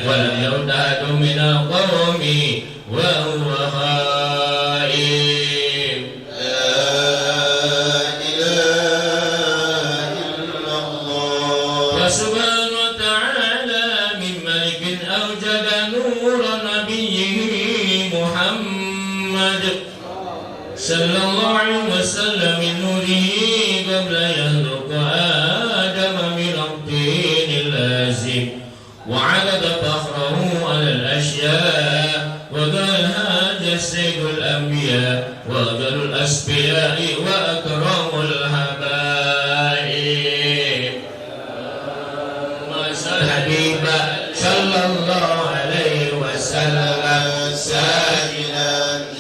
ولم يرتد من القوم وهو خائف. لا إله إلا الله. وسبحانه وتعالى من ملك أوجد نور نبيه محمد صلى الله عليه وسلم من نوره قبل يخلق آدم من الطين اللازم، وعدد فخره على الأشياء، وقال هذا سيد الأنبياء وأفضل الأسبياء وأكرم الحبائب. الحبيب صلى الله عليه وسلم ساجدا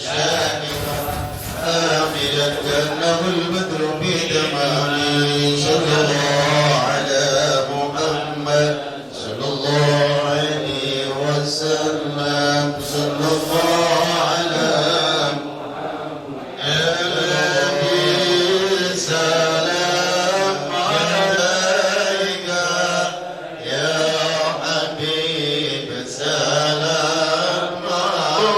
شاكرا حامدا كأنه البدر بتمامه. صلى الله على محمد صلى الله عليه وسلم. صلى الله على محمد. سلام عليك يا حبيب. سلام عليك.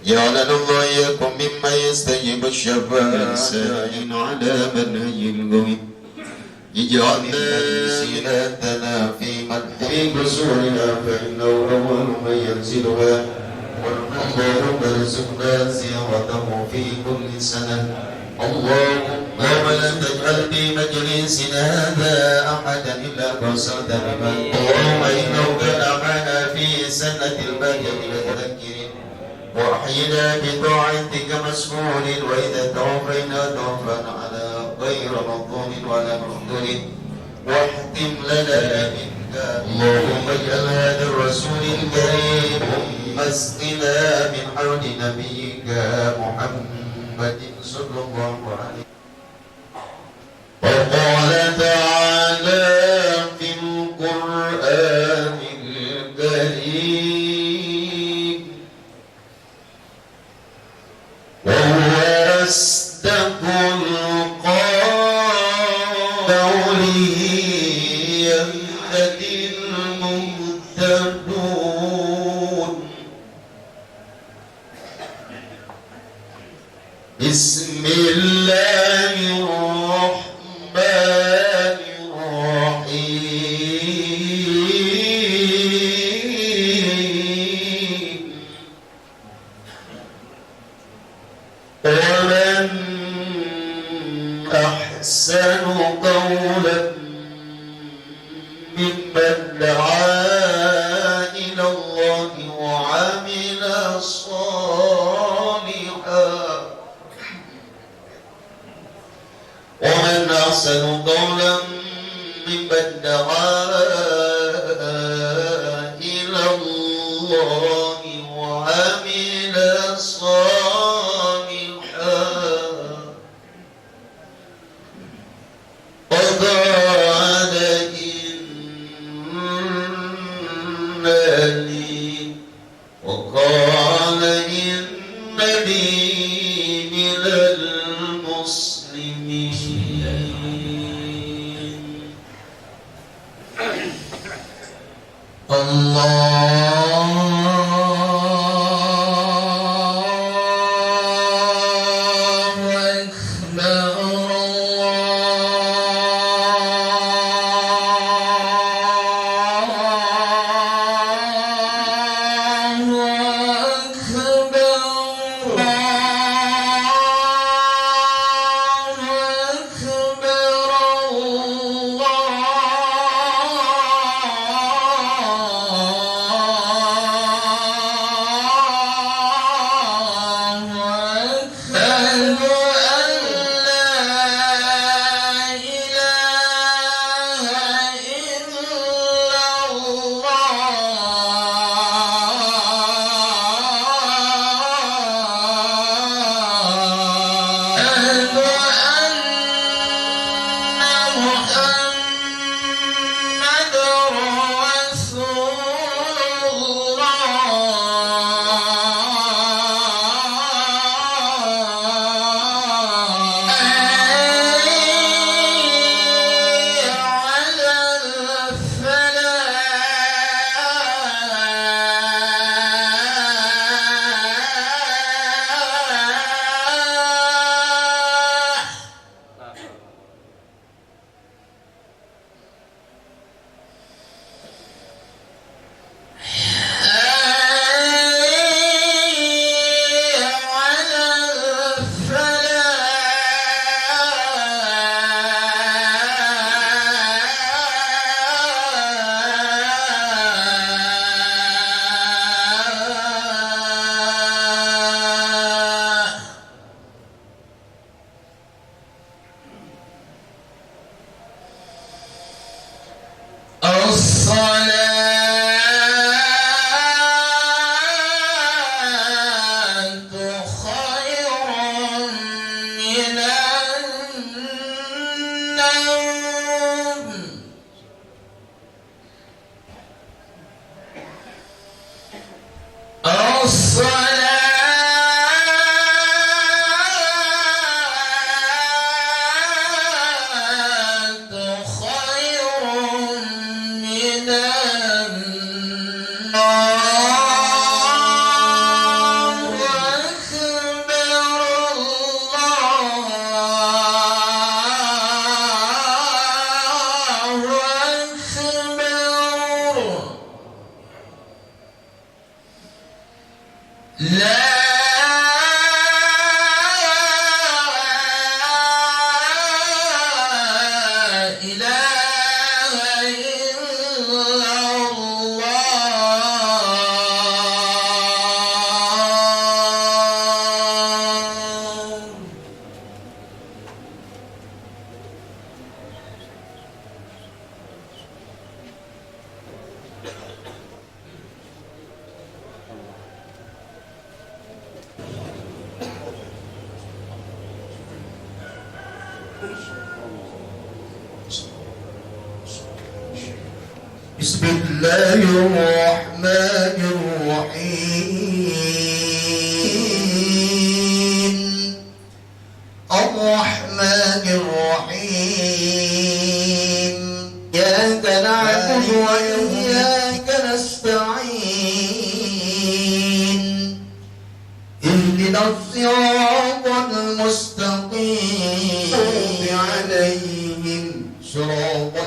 جعلنا الله إياكم ممن يستجيب الشفاعة سائل على منهج القوي. اجعلنا سيرتنا في مدح بصورنا فإنه أول من ينزلها، اللهم ارزقنا زيارته في كل سنة. اللهم لا تجعل في مجلسنا هذا أحدا إلا بصرت بمن. اللهم إنه كان معنا في سنة البهجة متذكرين، وأحينا بطاعتك مسؤول، وإذا توفينا توفنا على غير مظلوم ولا مخذول، واحتم لنا منك. اللهم اجعل هذا الرسول الكريم مسقنا من حوض نبيك محمد صلى الله عليه وسلم. وقال تعالى في القرآن الكريم أصدق القول يهتدي المهتدون بسم الله الرحمن الرحيم ومن أحسن قولا ممن دعا إلى الله وعمل صالحا ومن أحسن قولا ممن دعا إلى الله وعمل صالحا وقال إنني من المسلمين الله أكبر بسم الله الرحمن الرحيم الصراط المستقيم عليهم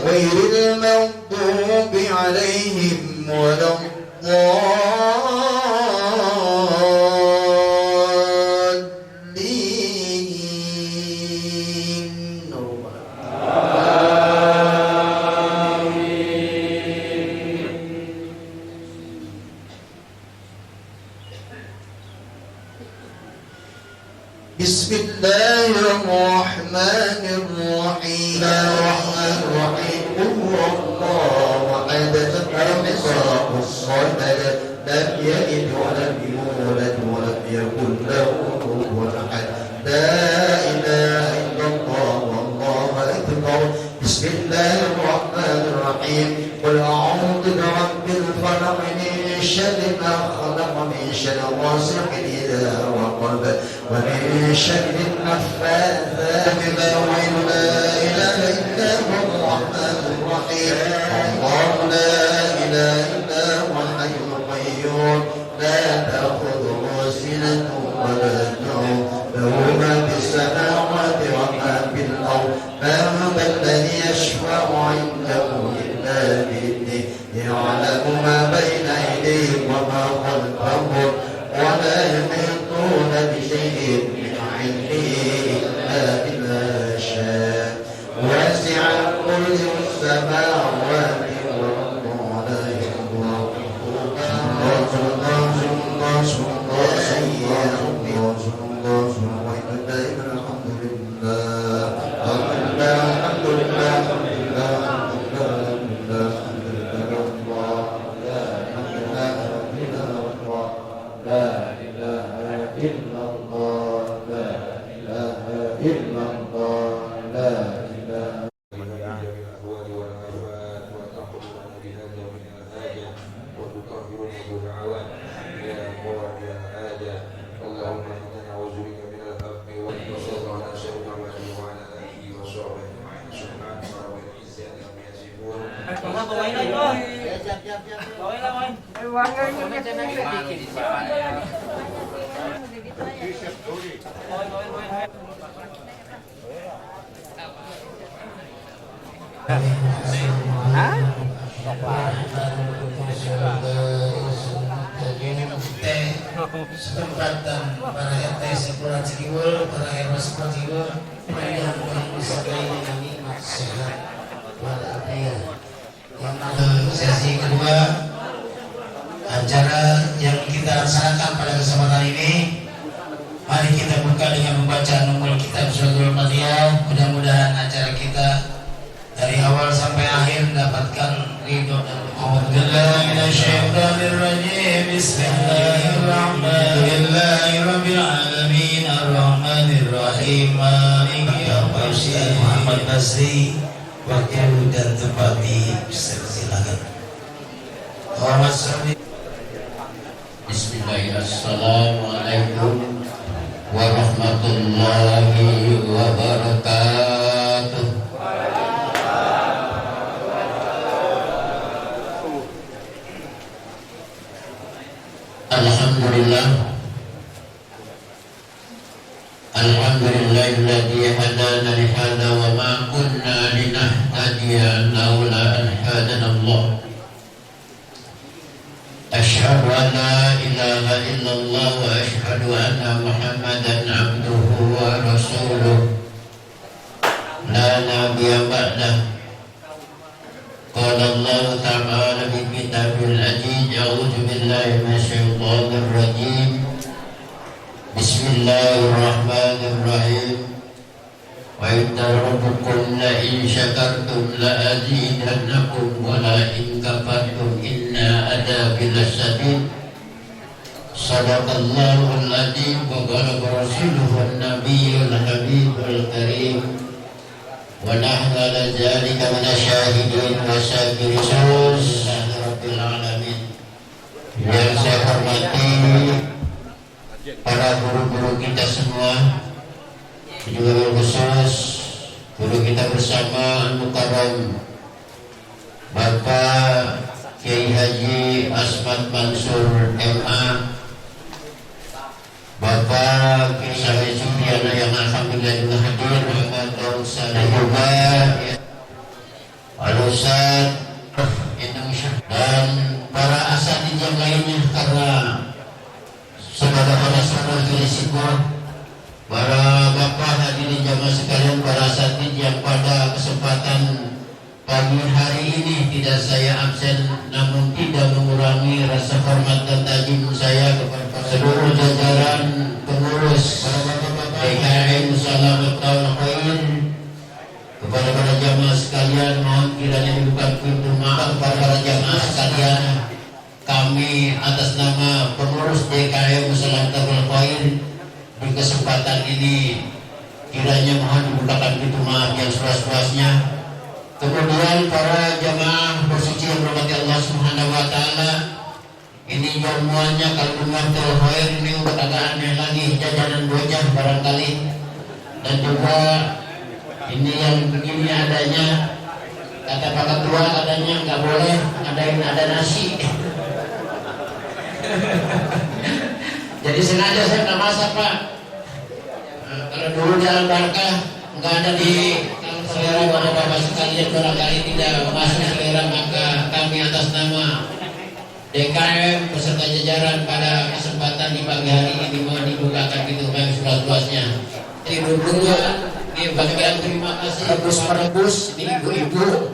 غير المغضوب عليهم ولا الضالين. بسم الله الرحمن الرحيم قل هو الله أحد الله الصمد لم يلد ولم يولد ولم يكن له كفوا أحد لا إله إلا الله والله أكبر. بسم الله الرحمن الرحيم قل أعوذ برب الفلق من شر ما خلق من شر غاسق إذا وقب ومن شر النفاثات في العقد. لا إله إلا هو الرحمن الرحيم الله لا إله إلا هو الحي القيوم لا تأخذه سنة ولا نوم له ما في السماوات وما في الأرض من ذا الذي يشفع عنده إلا بإذنه يعلم ما بين أيديهم وما خلفهم ولا يحيطون بشيء من علمه إلا بما شاء وسع كرسيه السماوات والأرض ولا يؤوده Kesempatan para RT Sekolah Cikiwul, para RW Sekolah Cikiwul, yang bisa ini sehat walafiat. Sesi kedua acara yang kita laksanakan pada kesempatan ini, mari kita buka dengan membaca nomor kitab Suratul Fatihah. Mudah-mudahan acara kita dari awal sampai akhir mendapatkan ridho dan Bismillahirrahmanirrahim. Bismillahirrahmanirrahim. Ar-Rahmanirrahim. Maliki yaumiddin. Muhammad Basri, waktu dan tempat silakan. Bismillahirrahmanirrahim. Assalamualaikum warahmatullahi wabarakatuh. Alhamdulillah. Alhamdulillahilladzi hadana li hadza wa ma kunna linahtadiya laula an hadana Allah. Asyhadu an la ilaha illallah wa asyhadu anna Muhammadan abduhu wa rasuluh. La nabiyya ba'dah. Qala Allah ta'ala fi kitabil aziz. A'udzu billahi minasyaitonir rajim. Bismillahirrahmanirrahim. Wa idza rabbukum la in syakartum la azidannakum wa la in kafartum inna adabi lasyadid. Sadaqallahul adzim wa balaga rasuluhun nabiyyul habibul karim. Wa nahnu ala dzalika minasyahidin wa syakirin rabbil alamin. Yang saya hormati para guru-guru kita semua, juga khusus guru kita bersama Al-Mukarram Bapak Kiai Haji Asmat Mansur MA, Bapak Bapak Kiai Sufiana yang alhamdulillah juga hadir, Bapak Ustaz juga ya, Pak Ustaz Indonesia dan para asatidz yang lainnya, karena saudara-saudara semua risiko para bapak hadirin jamaah sekalian, para asatidz yang pada kesempatan pagi hari ini tidak saya absen, namun tidak mengurangi rasa hormat dan tajim saya kepada seluruh jajaran pengurus DKM Musyawarah Tahun Khair, kepada para jamaah sekalian mohon kiranya dibuka pintu maaf kepada para jamaah sekalian. Kami atas nama pengurus DKM Musyawarah Tahun Khair di kesempatan ini kiranya mohon dibukakan pintu maaf yang seluas-luasnya. Kemudian para jamaah bersuci yang dirahmati Allah Subhanahu wa taala, ini jamuannya kalau dengar Khair ini udah kagak aneh lagi, jajanan bocah barangkali. Dan juga ini yang begini adanya, kata Pak Ketua adanya nggak boleh ada nasi. Jadi sengaja saya nggak masak, Pak. Kalau dulu Jalan Barkah nggak ada di selera pada bapak sekalian, barangkali tidak masuk selera, maka kami atas nama DKM beserta jajaran pada kesempatan di pagi hari ini mohon dibukakan pintu kami seluas-luasnya. Tidur dulu, ini bagian terima kasih rebus ini ibu-ibu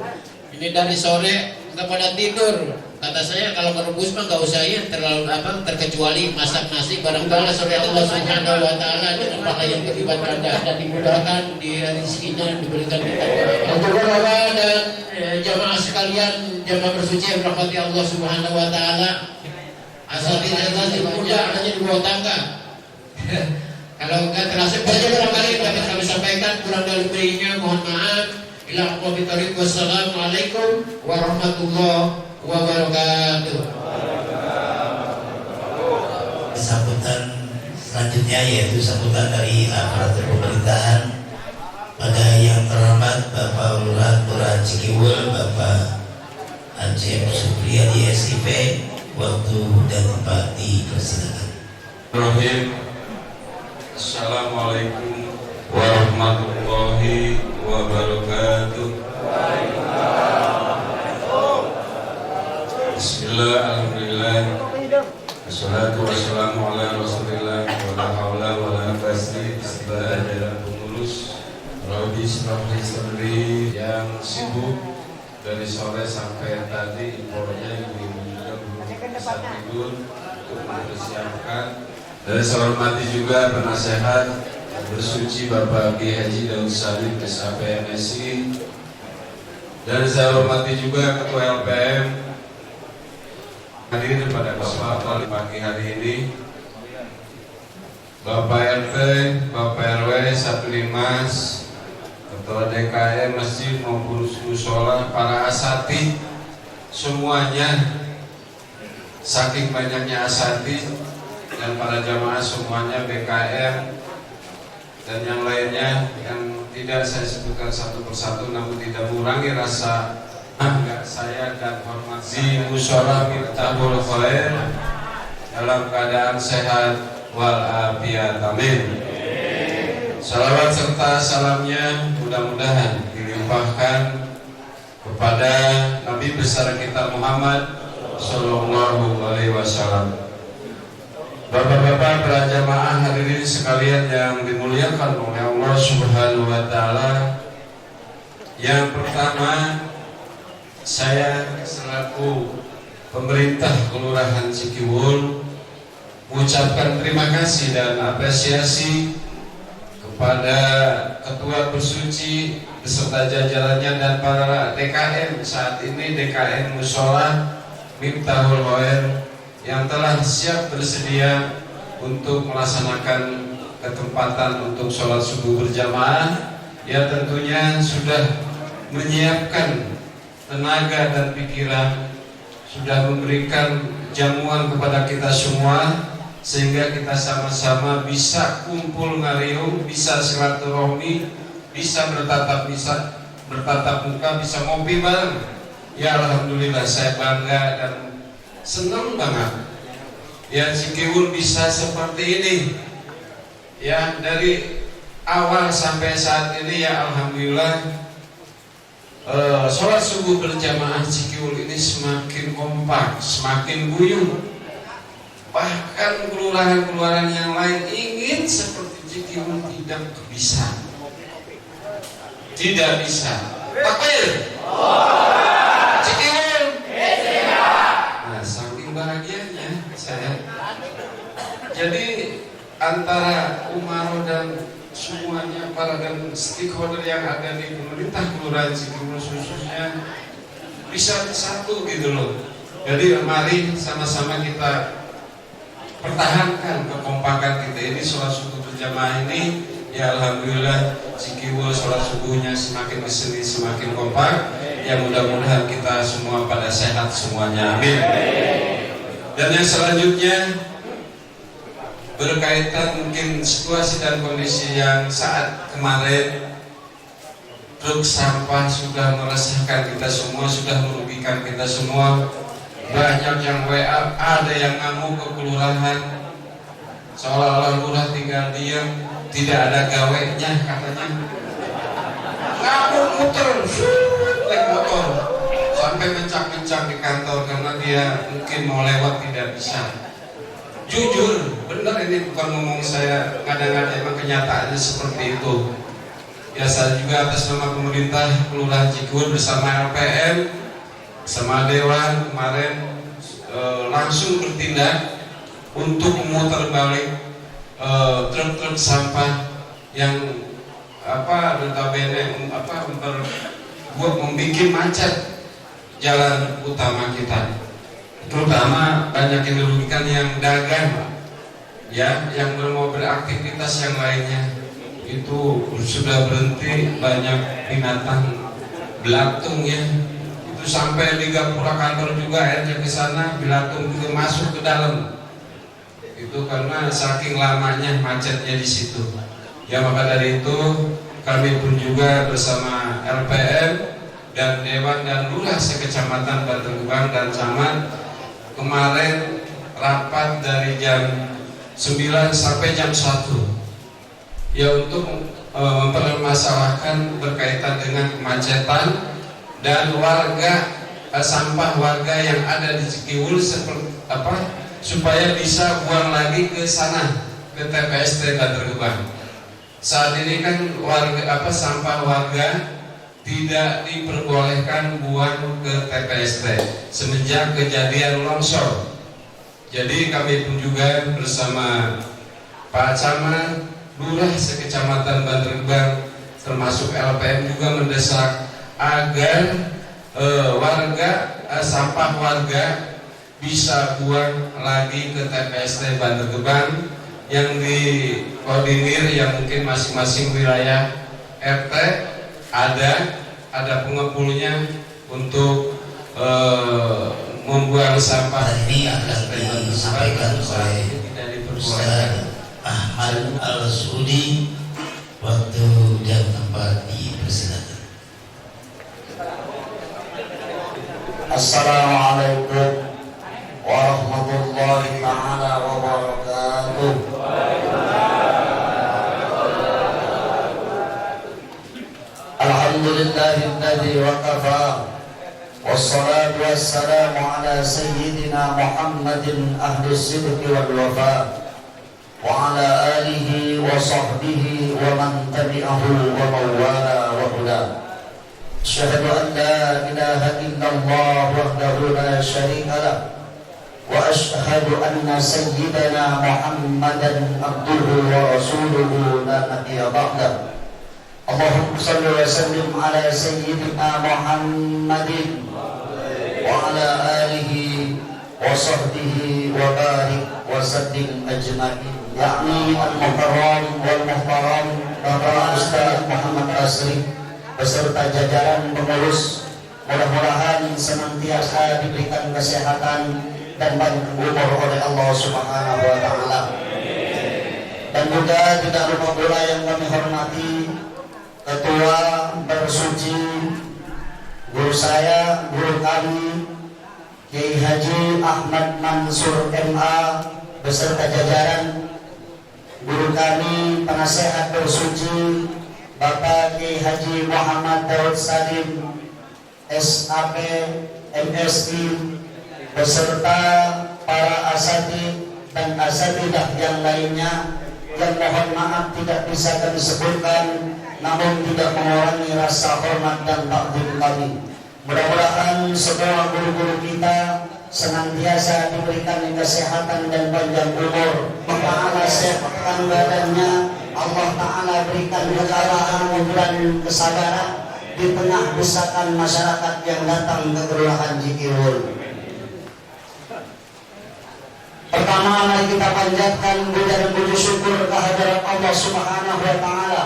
ini dari sore nggak pada tidur. Kata saya kalau merebus mah nggak usah ya terlalu terkecuali masak nasi barangkali sore Allah Subhanahu wa taala dengan pahala yang berlipat ganda dan dimudahkan di rezekinya diberikan kita. Untuk bapak dan jamaah sekalian, jamaah bersuci yang dirahmati Allah Subhanahu wa taala, asal-asal muda adanya di bawah tangga. Kalau enggak terasa saja barangkali dapat kami sampaikan, kurang dari lebihnya mohon maaf. Ila aqwabit wassalamualaikum warahmatullahi wabarakatuh. Sambutan selanjutnya yaitu sambutan dari aparatur pemerintahan pada yang terhormat Bapak Lurah Cikiwul, Bapak Aceh Supriyadi SIP, waktu dan tempat dipersilakan. Assalamualaikum warahmatullahi wabarakatuh. Bismillah, alhamdulillah, wassalatu wassalamu ala rasulillah, wala hawla wala quwwata illa billah. Pengurus Rabbi Srafli Sadri yang sibuk dari sore sampai tadi, impornya ibu-ibu juga belum bisa tidur untuk mempersiapkan. Dan saya hormati juga penasehat bersuci Bapak Kiai Haji Daud Salim SAP MSI, dan saya hormati juga Ketua LPM hadir pada kesempatan pagi hari ini, Bapak RT, Bapak RW 15, Ketua DKM Masjid maupun Musola, para asatidz semuanya, saking banyaknya asatidz dan para jamaah semuanya BKM dan yang lainnya yang tidak saya sebutkan satu persatu, namun tidak mengurangi rasa bangga saya dan hormat di Musyawarah Miftahul Khair dalam keadaan sehat walafiat, amin. Salawat serta salamnya mudah-mudahan dilimpahkan kepada Nabi besar kita Muhammad Sallallahu Alaihi Wasallam. Bapak-bapak para jamaah hadirin sekalian yang dimuliakan oleh Allah Subhanahu wa taala. Yang pertama, saya selaku pemerintah Kelurahan Cikiwul mengucapkan terima kasih dan apresiasi kepada Ketua Bersuci beserta jajarannya dan para DKM saat ini, DKM Musyawarah Miftahul Khair, yang telah siap bersedia untuk melaksanakan ketempatan untuk sholat subuh berjamaah. Ya tentunya sudah menyiapkan tenaga dan pikiran, sudah memberikan jamuan kepada kita semua, sehingga kita sama-sama bisa kumpul ngariung, bisa silaturahmi, bisa bertatap muka, bisa ngopi bareng. Ya alhamdulillah, saya bangga dan senang banget ya Cikiwul bisa seperti ini. Ya, dari awal sampai saat ini ya alhamdulillah sholat subuh berjamaah Cikiwul ini semakin kompak, semakin guyup. Bahkan kelurahan-kelurahan yang lain ingin seperti Cikiwul tidak bisa. Tidak bisa. Takbir. Cikiwul. Nah, saking bahagianya saya. Jadi antara Umaro dan semuanya para dan stakeholder yang ada di pemerintah kelurahan Cikiwul khususnya bisa bersatu gitu loh. Jadi mari sama-sama kita pertahankan kekompakan kita ini. Sholat subuh berjamaah ini ya alhamdulillah Cikiwul sholat subuhnya semakin kesini semakin kompak. Ya mudah-mudahan kita semua pada sehat semuanya, amin. Dan yang selanjutnya berkaitan mungkin situasi dan kondisi yang saat kemarin truk sampah sudah meresahkan kita semua, sudah merugikan kita semua. Banyak yang WA, ada yang ngamuk ke kelurahan seolah-olah lurah tinggal diam, tidak ada gawenya katanya. Ngamuk muter, naik motor sampai mencak-mencak di kantor karena dia mungkin mau lewat tidak bisa. Jujur, benar ini bukan ngomong saya, kadang-kadang emang kenyataannya seperti itu. Ya saya juga atas nama pemerintah Kelurahan Cikiwul bersama LPM, bersama Dewan kemarin langsung bertindak untuk memutar balik truk-truk sampah yang notabene membuat macet jalan utama kita. Terutama banyak yang dirugikan yang dagang, ya, yang mau beraktivitas yang lainnya itu sudah berhenti. Banyak binatang belatung ya, itu sampai di gapura kantor juga akhirnya ke sana belatung juga masuk ke dalam. Itu karena saking lamanya macetnya di situ. Ya maka dari itu kami pun juga bersama LPM dan Dewan dan Lurah sekecamatan Bantar Gebang dan Camat kemarin rapat dari jam 9 sampai jam 1 ya untuk mempermasalahkan berkaitan dengan kemacetan dan sampah warga yang ada di Cikiwul supaya bisa buang lagi ke sana ke TPST Bantar Gebang. Saat ini kan sampah warga tidak diperbolehkan buang ke TPST semenjak kejadian longsor. Jadi kami pun juga bersama Pak Camat, Lurah sekecamatan Bantar Gebang termasuk LPM juga mendesak agar sampah warga bisa buang lagi ke TPST Bantar Gebang yang dikoordinir yang mungkin masing-masing wilayah RT ada pengepulnya untuk membuang sampah. Ini akan disampaikan oleh Ustaz Ahmad Al-Sudi. Waktu dan tempat dipersilakan. Assalamualaikum warahmatullahi ta'ala wabarakatuh. Alhamdulillahilladzi waqafa wassalatu wassalamu ala sayyidina Muhammadin ahli sidqi wal wafa wa ala alihi wa sahbihi wa man tabi'ahu wa mawala wa huda. Asyhadu an la ilaha illallah wahdahu la syarika lah wa asyhadu anna sayyidana Muhammadan abduhu wa rasuluhu la nabiyya ba'dah. Allahumma salli wa sallim ala sayyidina Muhammadin wa ala alihi wa sahbihi wa barik wa sallim ajma'in. Yakni al-mukarram wal muhtaram Bapak Ustaz Muhammad Basri beserta jajaran pengurus, mudah-mudahan senantiasa diberikan kesehatan dan panjang umur oleh Allah Subhanahu wa taala. Dan juga tidak lupa pula yang kami hormati Ketua Bersuci, guru saya, guru kami Kiai Haji Ahmad Mansur MA beserta jajaran guru kami penasehat bersuci Bapak Kiai Haji Muhammad Daud Salim SAP MSI beserta para asatidz dan asatidah yang lainnya yang mohon maaf tidak bisa kami sebutkan, namun tidak mengurangi rasa hormat dan takdim kami. Mudah-mudahan semua guru-guru kita senantiasa diberikan kesehatan dan panjang umur. Allah Ta'ala sehatkan badannya, Allah Ta'ala berikan ketabahan dan kesabaran di tengah desakan masyarakat yang datang ke Kelurahan Jatiwul. Pertama, mari kita panjatkan puja dan puji syukur kehadirat Allah Subhanahu wa Ta'ala,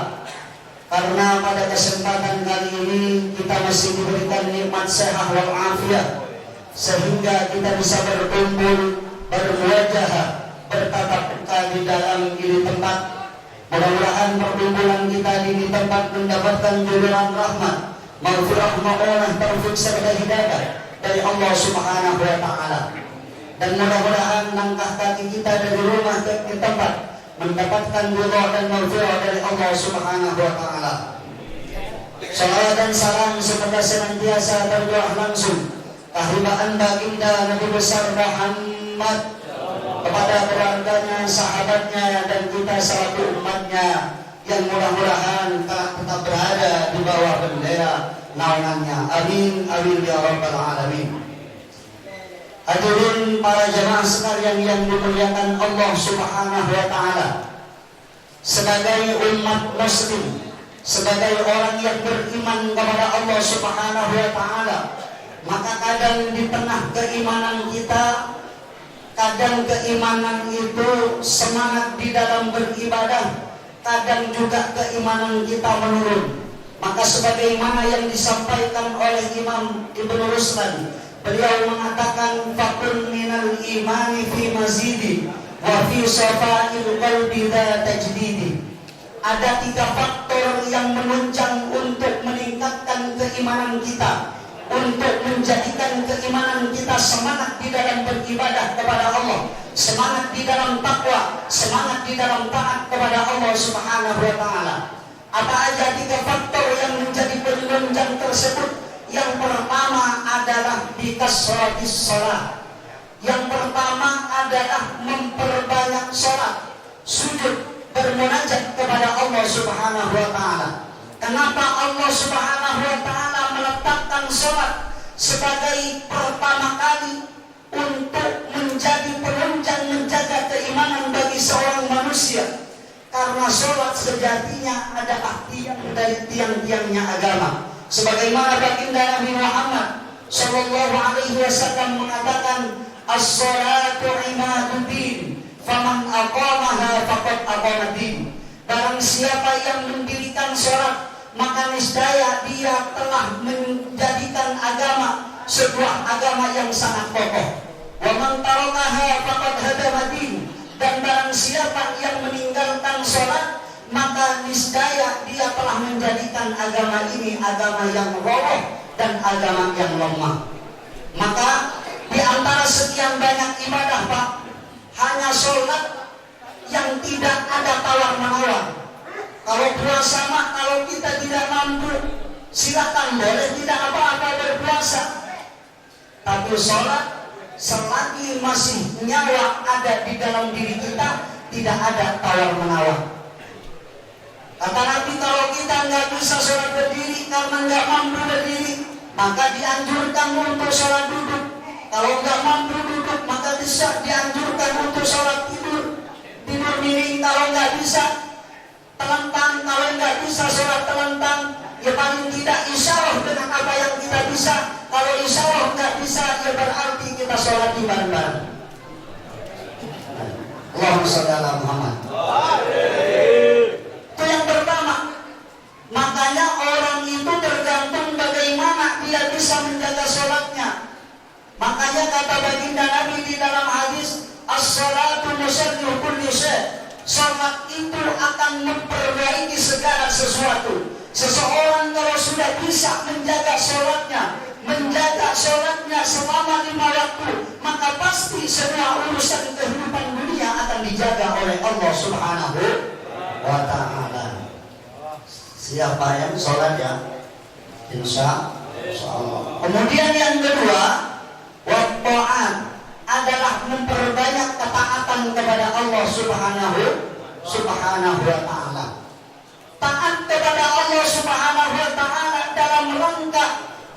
karena pada kesempatan kali ini kita masih diberikan nikmat sehat wal afiat, sehingga kita bisa berkumpul, bermuajah, bertatap muka di dalam ini tempat. Mudah-mudahan perkumpulan kita di tempat mendapatkan jubilan rahmat, maghfirah, maghfirah, taufik serta hidayah dari Allah Subhanahu wa Ta'ala. Dan mudah-mudahan langkah kaki kita dari rumah ke tempat mendapatkan ridha dan maghfirah dari Allah Subhanahu wa Ta'ala. Salawat dan salam semoga senantiasa tercurah langsung kehibaan baginda Nabi besar Muhammad kepada keluarganya, sahabatnya, dan kita selaku umatnya yang mudah-mudahan tetap berada di bawah bendera naungannya. Amin, amin ya rabbal alamin. Hadirin para jemaah sekalian yang dimuliakan Allah Subhanahu wa Ta'ala, sebagai umat muslim, sebagai orang yang beriman kepada Allah Subhanahu wa Ta'ala, maka kadang di tengah keimanan kita, kadang keimanan itu semangat di dalam beribadah, kadang juga keimanan kita menurun. Maka sebagaimana yang disampaikan oleh Imam Ibnu Ruslan, beliau mengatakan fakun minal imani fi mazidi wa fi safa'il qalbi dha tajdidi. Ada 3 faktor yang menunjang untuk meningkatkan keimanan kita, untuk menjadikan keimanan kita semangat di dalam beribadah kepada Allah, semangat di dalam takwa, semangat di dalam taat kepada Allah Subhanahu wa Ta'ala. Apa aja 3 faktor yang menjadi penunjang tersebut? Yang pertama adalah bikasratis sholat. Yang pertama adalah memperbanyak sholat, sujud, bermunajat kepada Allah Subhanahu wa Ta'ala. Kenapa Allah Subhanahu wa Ta'ala meletakkan sholat sebagai pertama kali untuk menjadi penunjang menjaga keimanan bagi seorang manusia? Karena sholat sejatinya adalah tiang dari tiang-tiangnya agama. Sebagaimana baginda Nabi Muhammad sallallahu alaihi wasallam mengatakan, as-salatu imaduddin, faman aqamaha faqad aqamaddin. Barang siapa yang mendirikan sholat, maka niscaya dia telah menjadikan agama sebuah agama yang sangat kokoh. Wa man tarakaha faqad hadamaddin. Dan barang siapa yang meninggalkan sholat, maka niscaya dia telah menjadikan agama ini agama yang roboh dan agama yang lemah. Maka di antara sekian banyak ibadah, Pak, hanya sholat yang tidak ada tawar-menawar. Kalau puasa mah, kalau kita tidak mampu, silakan, boleh tidak apa-apa berpuasa. Tapi sholat, selagi masih nyawa ada di dalam diri kita, tidak ada tawar-menawar. Kata Nabi, kalau kita nggak bisa sholat berdiri karena nggak mampu berdiri, maka dianjurkan untuk sholat duduk. Kalau nggak mampu duduk, maka bisa dianjurkan untuk sholat tidur. Tidur miring. Kalau nggak bisa telentang. Kalau nggak bisa sholat telentang, ya paling tidak isyarah dengan apa yang kita bisa. Kalau isyarah nggak bisa, ya berarti kita sholat di bareng-bareng. Allahumma shalli ala Muhammad. Itu yang pertama. Makanya orang itu tergantung bagaimana dia bisa menjaga sholatnya. Makanya kata baginda Nabi di dalam hadis, as-salatu musallu kulli syai'. Sholat itu akan memperbaiki segala sesuatu. Seseorang kalau sudah bisa menjaga sholatnya selama 5 waktu, maka pasti semua urusan kehidupan dunia dunia akan dijaga oleh Allah Subhanahu wa ta'ala. Siapa yang sholat ya? Insya Allah. Kemudian yang kedua, wa ta'at adalah memperbanyak ketaatan kepada Allah Subhanahu wa ta'ala. Taat kepada Allah Subhanahu wa ta'ala dalam rangka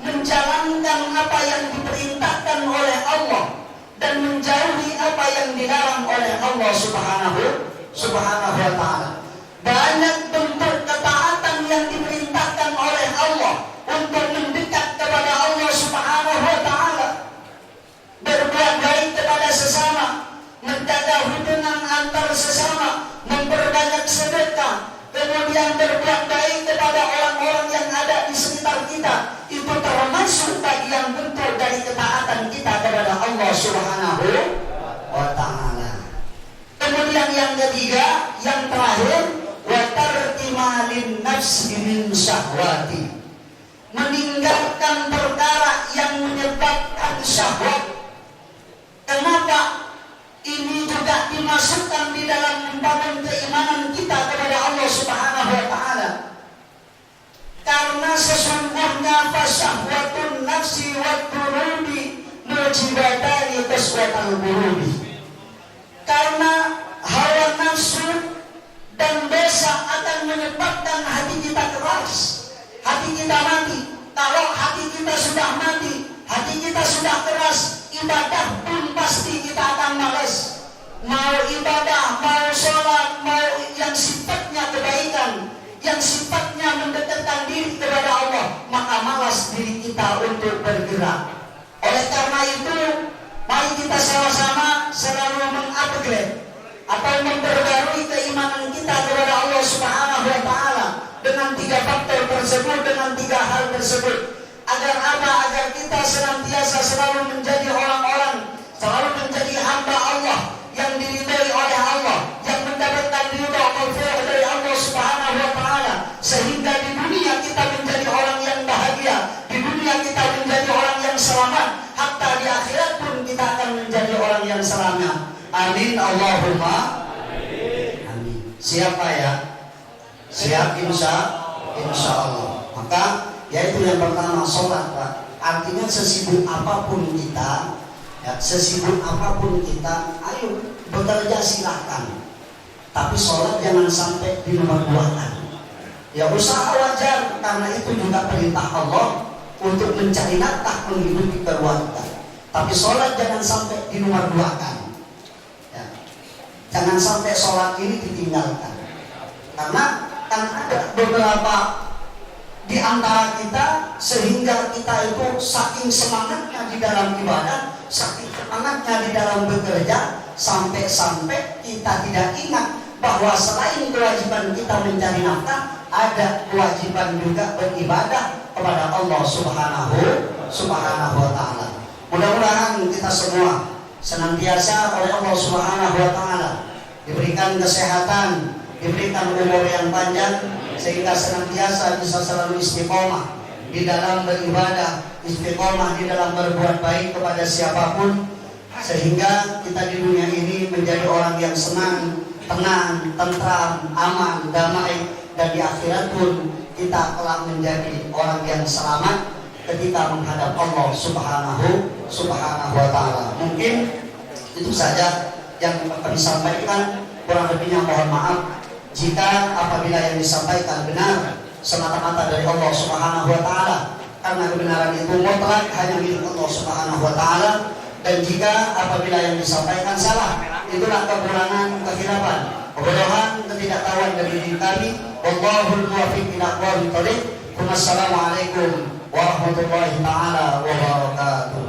menjalankan apa yang diperintahkan oleh Allah dan menjauhi apa yang dilarang oleh Allah Subhanahu wa ta'ala. Banyak bentuk ketaatan yang diperintahkan oleh Allah untuk mendekat kepada Allah Subhanahu wa ta'ala. Berbuat baik kepada sesama, menjaga hubungan antar sesama, memperbanyak sedekah, kemudian berbuat baik kepada orang-orang yang ada di sekitar kita. Itu termasuk bagian bentuk dari ketaatan kita kepada Allah Subhanahu wa ta'ala. Kemudian yang ketiga, yang terakhir, wa tarki malin nafsi min syahwati, meninggalkan perkara yang menyebabkan syahwat. Kenapa? Ini juga dimasukkan di dalam membangun keimanan kita kepada Allah Subhanahu wa ta'ala. Karena sesungguhnya fasyahwatun nafsi wa turubi mujibatani kaswatal burubi. Karena hawa nafsu dan dosa akan menyebabkan hati kita keras, hati kita mati. Kalau hati kita sudah mati, hati kita sudah keras, ibadah pun pasti kita akan malas. Mau ibadah, mau sholat, mau yang sifatnya kebaikan, yang sifatnya mendekatkan diri kepada Allah, maka malas diri kita untuk bergerak. Oleh karena itu, mari kita sama-sama selalu mengupgrade atau memperbarui keimanan kita kepada Allah Subhanahu wa ta'ala dengan 3 faktor tersebut, dengan 3 hal tersebut. Agar apa? Agar kita senantiasa selalu menjadi orang-orang, selalu menjadi hamba Allah yang diridhai oleh Allah, yang mendapatkan ridha maghfirah dari Allah Subhanahu wa ta'ala, sehingga di dunia kita menjadi orang yang bahagia, di dunia kita menjadi orang yang selamat, hatta di akhirat pun kita akan menjadi orang yang selamat. Amin Allahumma amin. Siapa ya? Siap insya Allah. Maka yaitu yang pertama, sholat, Pak. Artinya sesibuk apapun kita, ya, sesibuk apapun kita, ayo bekerja silahkan. Tapi sholat jangan sampai dinomor-duakan. Ya usaha wajar, karena itu juga perintah Allah untuk mencari nafkah menghidupi keluarga. Tapi sholat jangan sampai dinomor-duakan. Ya. Jangan sampai sholat ini ditinggalkan. Karena kan ada beberapa di antara kita sehingga kita itu saking semangatnya di dalam ibadah, saking semangatnya di dalam bekerja, sampai-sampai kita tidak ingat bahwa selain kewajiban kita mencari nafkah, ada kewajiban juga beribadah kepada Allah Subhanahu wa ta'ala. Mudah-mudahan kita semua senantiasa oleh Allah Subhanahu wa ta'ala diberikan kesehatan, diberikan umur yang panjang, sehingga senantiasa bisa selalu istiqomah di dalam beribadah, istiqomah di dalam berbuat baik kepada siapapun, sehingga kita di dunia ini menjadi orang yang senang, tenang, tentram, aman, damai, dan di akhirat pun kita telah menjadi orang yang selamat ketika menghadap Allah Subhanahu wa ta'ala. Mungkin itu saja yang kami sampaikan, kurang lebihnya mohon maaf jika apabila yang disampaikan benar semata-mata dari Allah Subhanahu wa ta'ala, karena kebenaran itu mutlak hanya milik Allah Subhanahu wa ta'ala. Dan jika apabila yang disampaikan salah, itulah kekurangan, kekhilafan, kebodohan, ketidaktahuan dari diri kami. Wallahul muwaffiq ila aqwamit thoriq. Wassalamualaikum warahmatullahi taala wabarakatuh.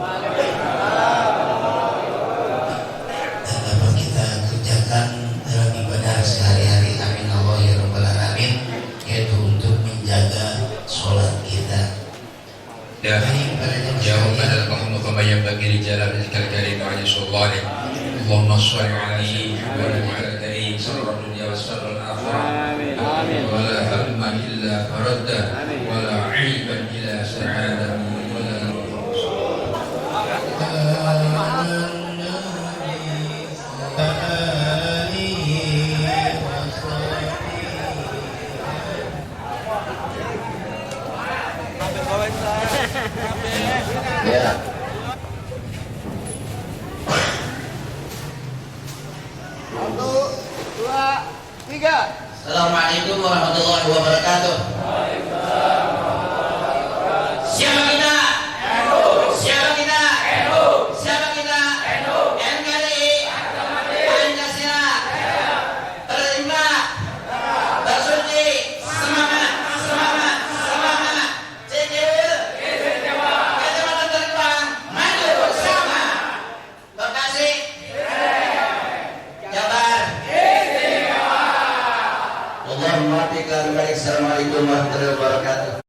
Dapat kita kerjakan dalam ibadah sehari-hari, amin Allah ya rabbal alamin, yaitu untuk menjaga sholat kita. Ya, jawaban al-mahmud wa yanbaghi li jalali al-karim wa ajsallallahu Allahumma shalli alaihi wa ala karim sarra dunya wa sarra al-akhirah. Amin. Wa la hamma illa faradda wa la 'aiban illa sa'ada wa la Amin. Assalamualaikum warahmatullahi wabarakatuh. Siapa kita? Siapa kita? Siapa kita? NKRI Pancasila terima bersuci semangat semangat semangat Cikil Kecamatan Terkembang maju bersama Bekasi Jabar. Allahumma bika barik. Assalamualaikum warahmatullahi wabarakatuh.